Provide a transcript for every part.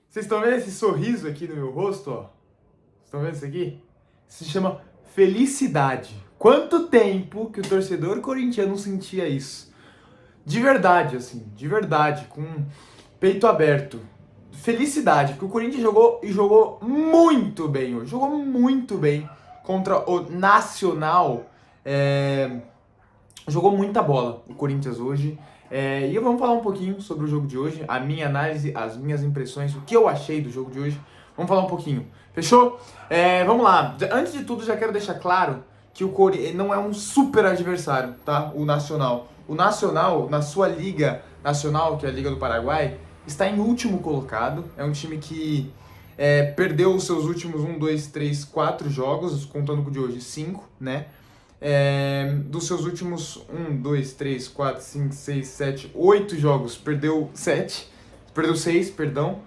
Vocês estão vendo esse sorriso aqui no meu rosto, ó? Vocês estão vendo isso aqui? Isso se chama felicidade. Quanto tempo que o torcedor corintiano sentia isso? De verdade, assim, de verdade, com peito aberto. Felicidade, porque o Corinthians jogou e jogou muito bem hoje. Jogou muito bem contra o Nacional. Jogou muita bola o Corinthians hoje. E vamos falar um pouquinho sobre o jogo de hoje, a minha análise, as minhas impressões, o que eu achei do jogo de hoje. Vamos falar um pouquinho, fechou? Vamos lá. Antes de tudo, já quero deixar claro que o Corinthians não é um super adversário, tá? O Nacional. O Nacional, na sua Liga Nacional, que é a Liga do Paraguai, está em último colocado. É um time que perdeu os seus últimos 1, 2, 3, 4 jogos, contando com o de hoje, 5, né? Dos seus últimos 1, 2, 3, 4, 5, 6, 7, 8 jogos, perdeu 6, perdão,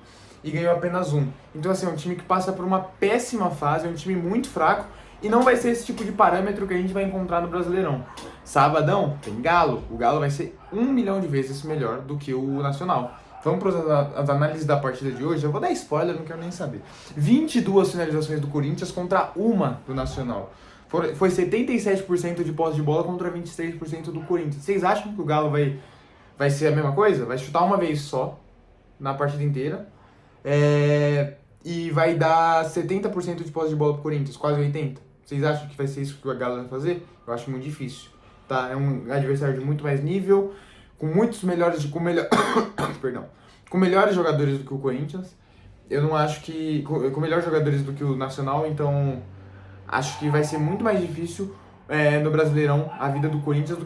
e ganhou apenas 1. Então, assim, é um time que passa por uma péssima fase, é um time muito fraco, e não vai ser esse tipo de parâmetro que a gente vai encontrar no Brasileirão. Sabadão, tem Galo, o Galo vai ser 1 milhão de vezes melhor do que o Nacional. Vamos para as análises da partida de hoje. Eu vou dar spoiler, não quero nem saber. 22 finalizações do Corinthians contra uma do Nacional. Foi 77% de posse de bola contra 26% do Corinthians. Vocês acham que o Galo vai ser a mesma coisa? Vai chutar uma vez só na partida inteira e vai dar 70% de posse de bola pro Corinthians, quase 80%. Vocês acham que vai ser isso que o Galo vai fazer? Eu acho muito difícil. Tá? É um adversário de muito mais nível, com muitos melhores, perdão, com melhores jogadores do que o Corinthians. Eu não acho que com melhores jogadores do que o Nacional, então acho que vai ser muito mais difícil no Brasileirão a vida do Corinthians do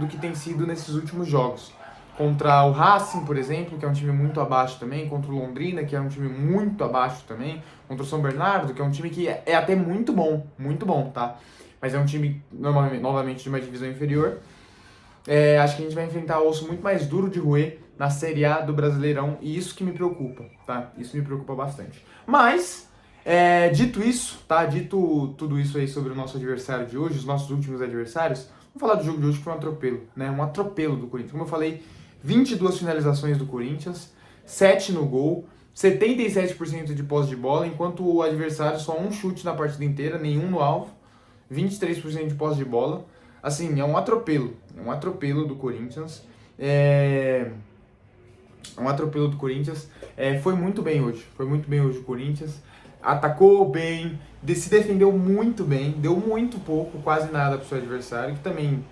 que tem sido nesses últimos jogos. Contra o Racing, por exemplo, que é um time muito abaixo também, contra o Londrina, que é um time muito abaixo também, contra o São Bernardo, que é um time que é até muito bom, tá? Mas é um time, novamente, de uma divisão inferior. Acho que a gente vai enfrentar o osso muito mais duro de roer na Série A do Brasileirão, e isso que me preocupa, tá? Isso me preocupa bastante. Mas, dito isso, tá? Dito tudo isso aí sobre o nosso adversário de hoje, os nossos últimos adversários, vamos falar do jogo de hoje, que foi um atropelo, né? Um atropelo do Corinthians. Como eu falei, 22 finalizações do Corinthians, 7 no gol, 77% de posse de bola, enquanto o adversário só um chute na partida inteira, nenhum no alvo, 23% de posse de bola. Assim, é um atropelo do Corinthians. Um atropelo do Corinthians. Foi muito bem hoje o Corinthians. Atacou bem, se defendeu muito bem, deu muito pouco, quase nada pro seu adversário, que também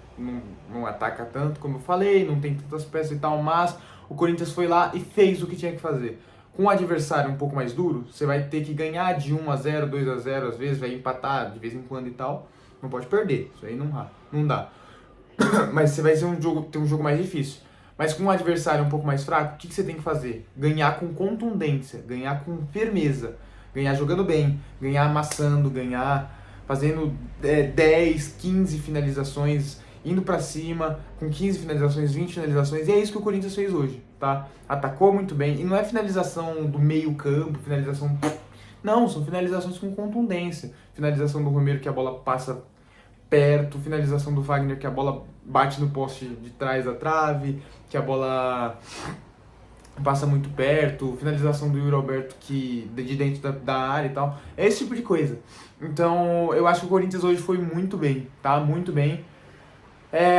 não ataca tanto, como eu falei, não tem tantas peças e tal, mas o Corinthians foi lá e fez o que tinha que fazer. Com um adversário um pouco mais duro, você vai ter que ganhar de 1-0, 2-0, às vezes vai empatar de vez em quando e tal. Não pode perder, isso aí não dá. Mas você vai ter um jogo mais difícil. Mas com um adversário um pouco mais fraco, o que você tem que fazer? Ganhar com contundência, ganhar com firmeza, ganhar jogando bem, ganhar amassando, ganhar fazendo 10, 15 finalizações, indo pra cima, com 15 finalizações, 20 finalizações, e é isso que o Corinthians fez hoje, tá? Atacou muito bem, e não é finalização do meio campo, finalização... Não, são finalizações com contundência. Finalização do Romero, que a bola passa perto, finalização do Wagner, que a bola bate no poste de trás da trave, que a bola passa muito perto, finalização do Yuri Alberto que de dentro da área e tal. É esse tipo de coisa. Então, eu acho que o Corinthians hoje foi muito bem, tá? Muito bem.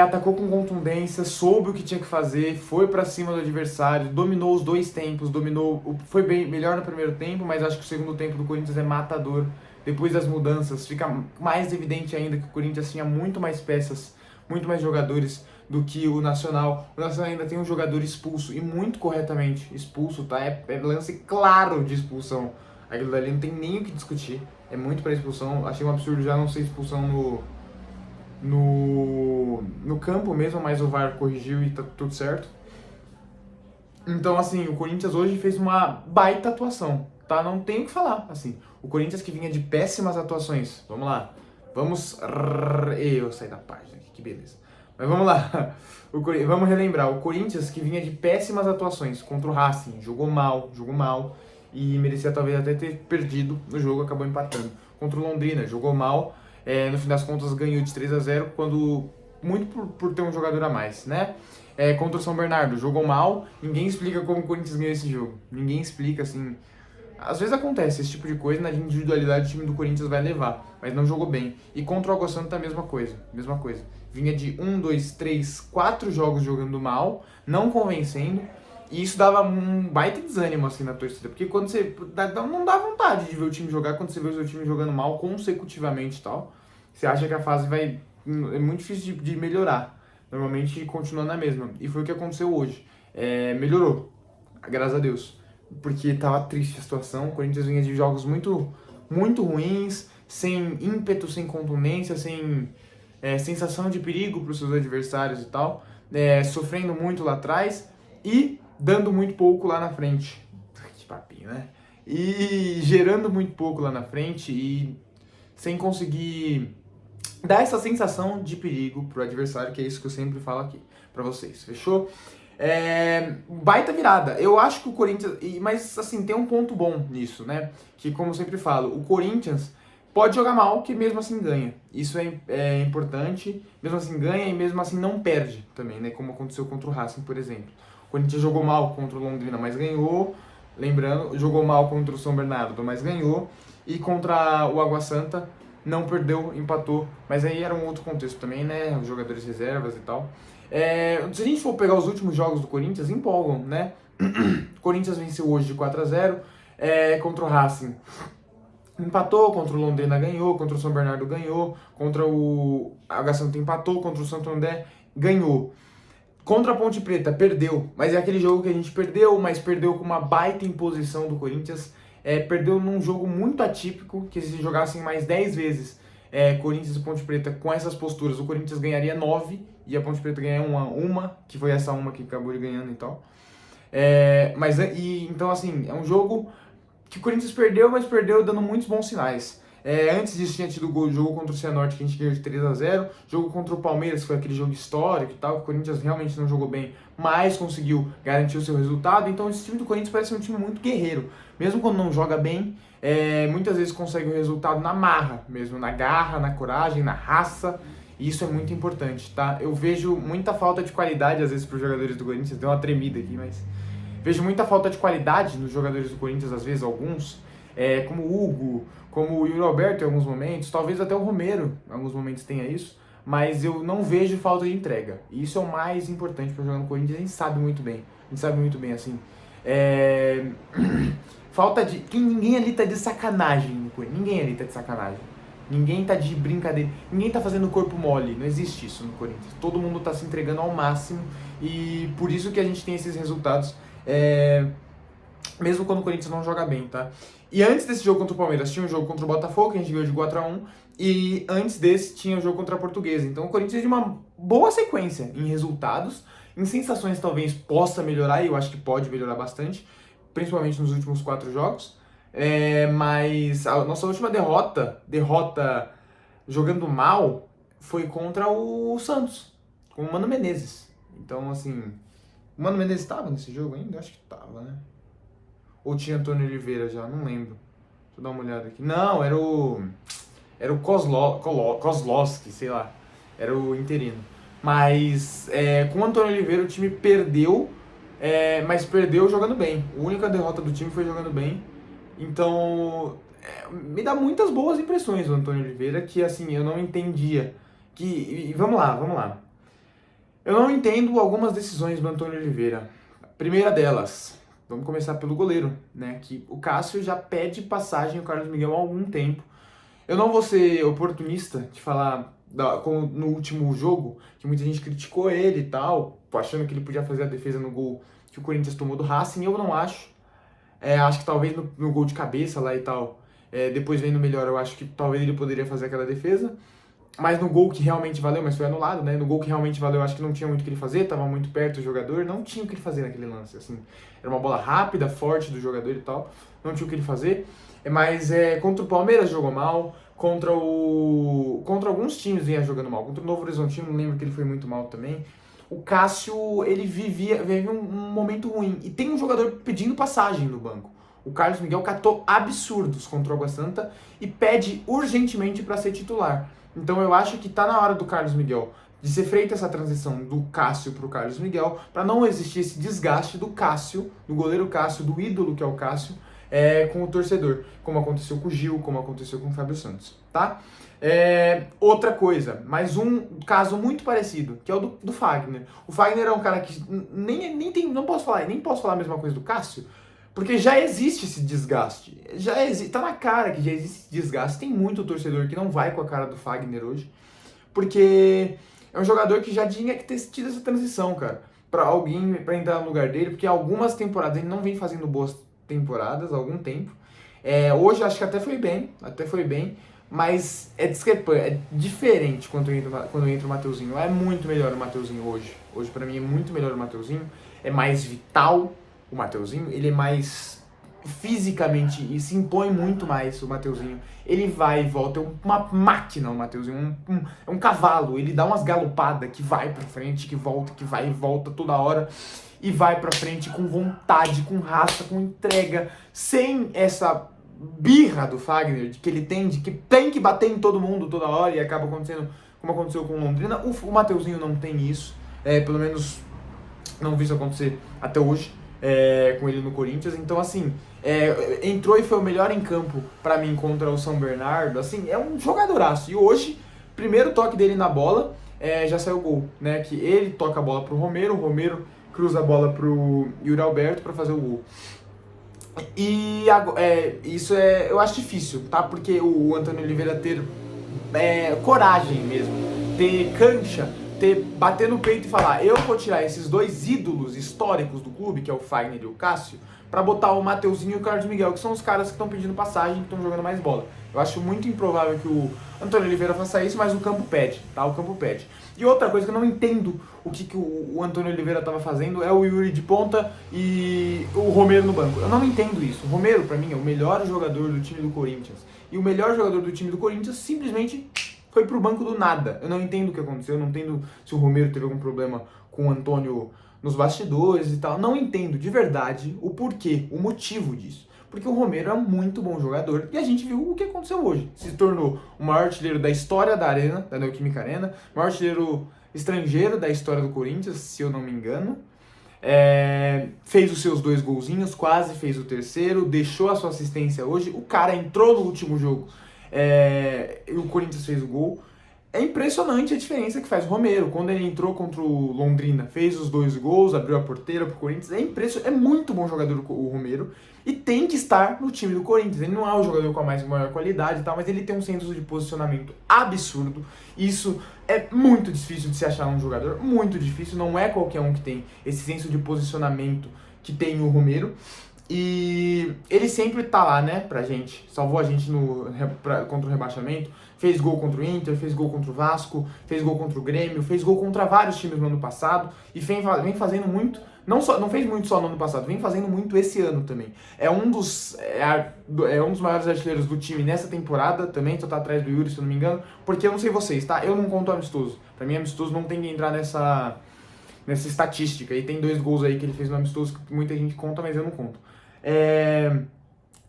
Atacou com contundência, soube o que tinha que fazer, foi pra cima do adversário, dominou os dois tempos, foi bem melhor no primeiro tempo, mas acho que o segundo tempo do Corinthians é matador. Depois das mudanças, fica mais evidente ainda que o Corinthians tinha muito mais peças, muito mais jogadores do que o Nacional. O Nacional ainda tem um jogador expulso, e muito corretamente expulso, tá? É lance claro de expulsão. Aquilo dali não tem nem o que discutir, é muito pra expulsão. Achei um absurdo já não ser expulsão no campo mesmo, mas o VAR corrigiu e tá tudo certo. Então, assim, o Corinthians hoje fez uma baita atuação, tá? Não tem o que falar, assim. O Corinthians que vinha de péssimas atuações, vamos lá. Eu saí da página aqui, que beleza. Mas vamos lá. Vamos relembrar. O Corinthians que vinha de péssimas atuações contra o Racing, jogou mal, e merecia talvez até ter perdido no jogo, acabou empatando. Contra o Londrina, jogou mal, no fim das contas ganhou de 3-0, muito por ter um jogador a mais, né? Contra o São Bernardo, jogou mal, ninguém explica como o Corinthians ganhou esse jogo. Ninguém explica, assim, Às vezes acontece esse tipo de coisa, na individualidade o time do Corinthians vai levar, mas não jogou bem. E contra o Água Santa a mesma coisa, mesma coisa. Vinha de 4 jogos jogando mal, não convencendo, e isso dava um baita desânimo assim na torcida, porque quando você não dá vontade de ver o time jogar quando você vê o seu time jogando mal consecutivamente e tal. Você acha que a fase vai é muito difícil de melhorar. Normalmente continua na mesma. E foi o que aconteceu hoje. Melhorou, graças a Deus. Porque tava triste a situação. O Corinthians vinha de jogos muito, muito ruins, sem ímpeto, sem contundência, sem sensação de perigo para os seus adversários e tal. Sofrendo muito lá atrás e dando muito pouco lá na frente. Que papinho, né? E gerando muito pouco lá na frente e sem conseguir dar essa sensação de perigo pro adversário, que é isso que eu sempre falo aqui pra vocês, fechou? Baita virada. Eu acho que o Corinthians... Mas, assim, tem um ponto bom nisso, né? Que, como eu sempre falo, o Corinthians pode jogar mal, que mesmo assim ganha. Isso é importante. Mesmo assim ganha e mesmo assim não perde também, né? Como aconteceu contra o Racing, por exemplo. O Corinthians jogou mal contra o Londrina, mas ganhou. Lembrando, jogou mal contra o São Bernardo, mas ganhou. E contra o Água Santa não perdeu, empatou, mas aí era um outro contexto também, né? Os jogadores reservas e tal. Se a gente for pegar os últimos jogos do Corinthians, empolgam, né? O Corinthians venceu hoje de 4-0 contra o Racing. Empatou, contra o Londrina ganhou, contra o São Bernardo ganhou, contra o Água Santa empatou, contra o Santo André ganhou. Contra a Ponte Preta, perdeu, mas é aquele jogo que a gente perdeu, mas perdeu com uma baita imposição do Corinthians. Perdeu num jogo muito atípico, que se jogassem mais 10 vezes Corinthians e Ponte Preta com essas posturas, o Corinthians ganharia 9 e a Ponte Preta ganharia uma, que foi essa uma que acabou de ganhando e tal. Então, assim, é um jogo que o Corinthians perdeu, mas perdeu dando muitos bons sinais. Antes disso tinha tido o jogo contra o Cianorte, que a gente ganhou de 3-0, jogo contra o Palmeiras, que foi aquele jogo histórico e tal, que o Corinthians realmente não jogou bem, mas conseguiu garantir o seu resultado. Então esse time do Corinthians parece um time muito guerreiro, mesmo quando não joga bem, muitas vezes consegue o resultado na marra mesmo, na garra, na coragem, na raça, e isso é muito importante, tá? Eu vejo muita falta de qualidade às vezes para os jogadores do Corinthians, deu uma tremida aqui, mas vejo muita falta de qualidade nos jogadores do Corinthians, às vezes alguns, como o Hugo, como o Yuri Alberto em alguns momentos, talvez até o Romero em alguns momentos tenha isso, mas eu não vejo falta de entrega. E isso é o mais importante para jogar no Corinthians, a gente sabe muito bem, assim. Falta de... Ninguém ali tá de sacanagem no Corinthians, ninguém ali tá de sacanagem. Ninguém tá de brincadeira, ninguém tá fazendo corpo mole, não existe isso no Corinthians. Todo mundo tá se entregando ao máximo e por isso que a gente tem esses resultados, mesmo quando o Corinthians não joga bem, tá? E antes desse jogo contra o Palmeiras, tinha um jogo contra o Botafogo, que a gente ganhou de 4-1, e antes desse tinha o jogo contra a Portuguesa. Então o Corinthians é de uma boa sequência em resultados, em sensações talvez possa melhorar, e eu acho que pode melhorar bastante, principalmente nos últimos 4 jogos. Mas a nossa última derrota jogando mal foi contra o Santos, com o Mano Menezes. Então, assim, o Mano Menezes estava nesse jogo ainda? Acho que estava, né? Ou tinha Antônio Oliveira já? Não lembro. Deixa eu dar uma olhada aqui. Não, era o Kozlowski, sei lá. Era o interino. Mas com o Antônio Oliveira o time perdeu, mas perdeu jogando bem. A única derrota do time foi jogando bem. Então, me dá muitas boas impressões o Antônio Oliveira, que assim, eu não entendia. E vamos lá. Eu não entendo algumas decisões do Antônio Oliveira. Primeira delas, vamos começar pelo goleiro, né? Que o Cássio já pede passagem ao Carlos Miguel há algum tempo. Eu não vou ser oportunista de falar, como no último jogo, que muita gente criticou ele e tal, achando que ele podia fazer a defesa no gol que o Corinthians tomou do Racing. Eu não acho. Acho que talvez no gol de cabeça lá e tal, depois vendo melhor, eu acho que talvez ele poderia fazer aquela defesa. Mas no gol que realmente valeu, mas foi anulado, né? No gol que realmente valeu, acho que não tinha muito o que ele fazer, tava muito perto do jogador, não tinha o que ele fazer naquele lance, assim. Era uma bola rápida, forte do jogador e tal, não tinha o que ele fazer. Mas contra o Palmeiras jogou mal, contra alguns times vinha jogando mal, contra o Novo Horizontino, não lembro que ele foi muito mal também. O Cássio, ele vive um momento ruim, e tem um jogador pedindo passagem no banco. O Carlos Miguel catou absurdos contra o Água Santa e pede urgentemente para ser titular. Então eu acho que tá na hora do Carlos Miguel de ser feita essa transição do Cássio pro Carlos Miguel, para não existir esse desgaste do Cássio, do goleiro Cássio, do ídolo que é o Cássio, com o torcedor, como aconteceu com o Gil, como aconteceu com o Fábio Santos, tá? Outra coisa, mais um caso muito parecido, que é o do Fagner. O Fagner é um cara que nem posso falar a mesma coisa do Cássio, porque já existe esse desgaste. Tá na cara que já existe esse desgaste. Tem muito torcedor que não vai com a cara do Fagner hoje, porque é um jogador que já tinha que ter tido essa transição, cara, pra alguém pra entrar no lugar dele, porque algumas temporadas ele não vem fazendo boas temporadas há algum tempo. Hoje acho que até foi bem, mas é discrepante, é diferente quando entra o Mateuzinho. É muito melhor o Mateuzinho hoje. Hoje pra mim é muito melhor o Mateuzinho, é mais vital o Mateuzinho, ele é mais fisicamente e se impõe muito mais o Mateuzinho. Ele vai e volta, é uma máquina o Mateuzinho, é um cavalo, ele dá umas galopadas que vai pra frente, que volta, que vai e volta toda hora. E vai pra frente com vontade, com raça, com entrega, sem essa birra do Fagner, de que ele tem, de que tem que bater em todo mundo toda hora e acaba acontecendo como aconteceu com o Londrina. O Mateuzinho não tem isso, pelo menos não vi isso acontecer até hoje, com ele no Corinthians. Então, assim, entrou e foi o melhor em campo pra mim contra o São Bernardo. Assim, é um jogadoraço. E hoje, primeiro toque dele na bola, já saiu o gol, né? Que ele toca a bola pro Romero, o Romero cruza a bola pro Yuri Alberto pra fazer o gol. E isso eu acho difícil, tá? Porque o Antônio Oliveira ter coragem mesmo, ter cancha, bater no peito e falar: eu vou tirar esses dois ídolos históricos do clube, que é o Fagner e o Cássio, pra botar o Mateuzinho e o Carlos Miguel, que são os caras que estão pedindo passagem, que estão jogando mais bola. Eu acho muito improvável que o Antônio Oliveira faça isso, mas o campo pede, tá? O campo pede. E outra coisa que eu não entendo o que o Antônio Oliveira estava fazendo é o Yuri de ponta e o Romero no banco. Eu não entendo isso. O Romero, pra mim, é o melhor jogador do time do Corinthians. E o melhor jogador do time do Corinthians simplesmente foi pro banco do nada. Eu não entendo o que aconteceu, eu não entendo se o Romero teve algum problema com o Antônio nos bastidores e tal. Não entendo de verdade o porquê, o motivo disso. Porque o Romero é um muito bom jogador e a gente viu o que aconteceu hoje. Se tornou o maior artilheiro da história da Arena, da Neoquímica Arena, o maior artilheiro estrangeiro da história do Corinthians, se eu não me engano. Fez os seus 2 golzinhos, quase fez o terceiro, deixou a sua assistência hoje. O cara entrou no último jogo e o Corinthians fez o gol. É impressionante a diferença que faz o Romero. Quando ele entrou contra o Londrina, fez os 2 gols, abriu a porteira pro Corinthians. É muito bom jogador o Romero e tem que estar no time do Corinthians. Ele não é um jogador com a maior qualidade e tal, mas ele tem um senso de posicionamento absurdo. Isso é muito difícil de se achar um jogador, muito difícil. Não é qualquer um que tem esse senso de posicionamento que tem o Romero. E ele sempre tá lá, né, pra gente. Salvou a gente contra o rebaixamento. Fez gol contra o Inter, fez gol contra o Vasco, fez gol contra o Grêmio, fez gol contra vários times no ano passado. E vem fazendo muito, não fez muito só no ano passado, vem fazendo muito esse ano também. É um dos maiores artilheiros do time nessa temporada também, só tá atrás do Yuri, se eu não me engano. Porque eu não sei vocês, tá? Eu não conto amistoso. Pra mim, amistoso não tem que entrar nessa estatística. E tem 2 gols aí que ele fez no amistoso que muita gente conta, mas eu não conto.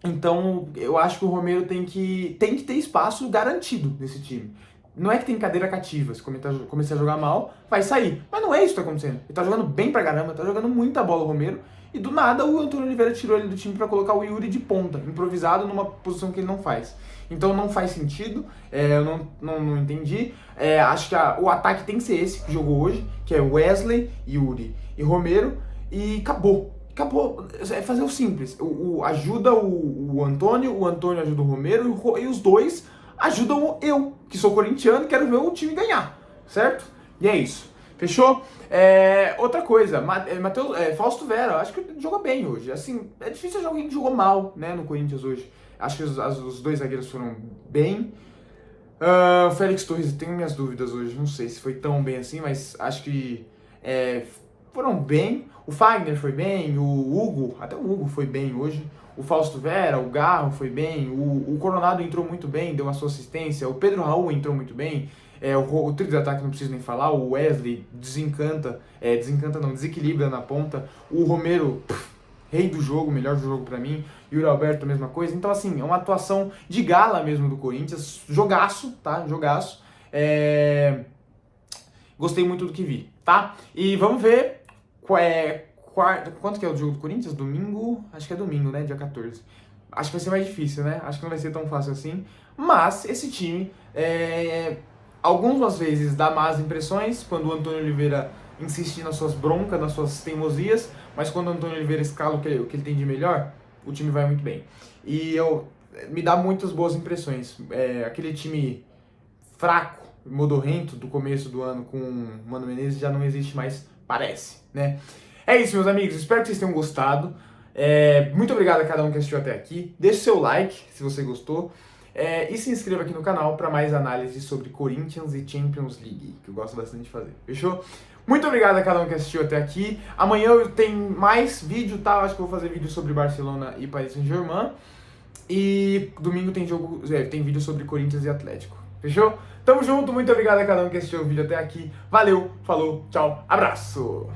Então, eu acho que o Romero tem que ter espaço garantido nesse time. Não é que tem cadeira cativa, se começar a jogar mal, vai sair. Mas não é isso que tá acontecendo. Ele tá jogando bem pra caramba, tá jogando muita bola o Romero, e do nada o Antônio Oliveira tirou ele do time pra colocar o Yuri de ponta, improvisado numa posição que ele não faz. Então não faz sentido, eu não entendi. Acho que o ataque tem que ser esse que jogou hoje, que é Wesley, Yuri e Romero, e acabou. É fazer o simples. Ajuda o Antônio ajuda o Romero e os dois ajudam eu, que sou corintiano e quero ver o time ganhar, certo? E é isso. Fechou? Outra coisa, Fausto Vera, acho que jogou bem hoje. Assim, é difícil achar alguém que jogou mal, né, no Corinthians hoje. Acho que os 2 zagueiros foram bem. O Félix Torres, tenho minhas dúvidas hoje, não sei se foi tão bem assim, mas acho que foram bem. O Fagner foi bem, o Hugo, até o Hugo foi bem hoje. O Fausto Vera, o Garro foi bem, o Coronado entrou muito bem, deu a sua assistência. O Pedro Raul entrou muito bem. O trio de ataque não preciso nem falar. O Wesley desequilibra na ponta. O Romero, rei do jogo, melhor do jogo pra mim. E o Alberto, a mesma coisa. Então, assim, é uma atuação de gala mesmo do Corinthians. Jogaço, tá? Jogaço. Gostei muito do que vi, tá? E vamos ver quanto que é o jogo do Corinthians? Domingo? Acho que é domingo, né? Dia 14. acho que vai ser mais difícil, né? Acho que não vai ser tão fácil assim. Mas esse time, algumas vezes dá más impressões, quando o Antônio Oliveira insiste nas suas broncas, nas suas teimosias, mas quando o Antônio Oliveira escala o que ele tem de melhor, o time vai muito bem. E me dá muitas boas impressões. Aquele time fraco, modorrento do começo do ano com o Mano Menezes já não existe mais, parece, né? É isso, meus amigos. Espero que vocês tenham gostado. Muito obrigado a cada um que assistiu até aqui. Deixe seu like se você gostou. E se inscreva aqui no canal para mais análises sobre Corinthians e Champions League, que eu gosto bastante de fazer. Fechou? Muito obrigado a cada um que assistiu até aqui. Amanhã eu tenho mais vídeo, tá? Acho que eu vou fazer vídeo sobre Barcelona e Paris Saint-Germain. E domingo tem vídeo sobre Corinthians e Atlético. Fechou? Tamo junto, muito obrigado a cada um que assistiu o vídeo até aqui. Valeu, falou, tchau, abraço!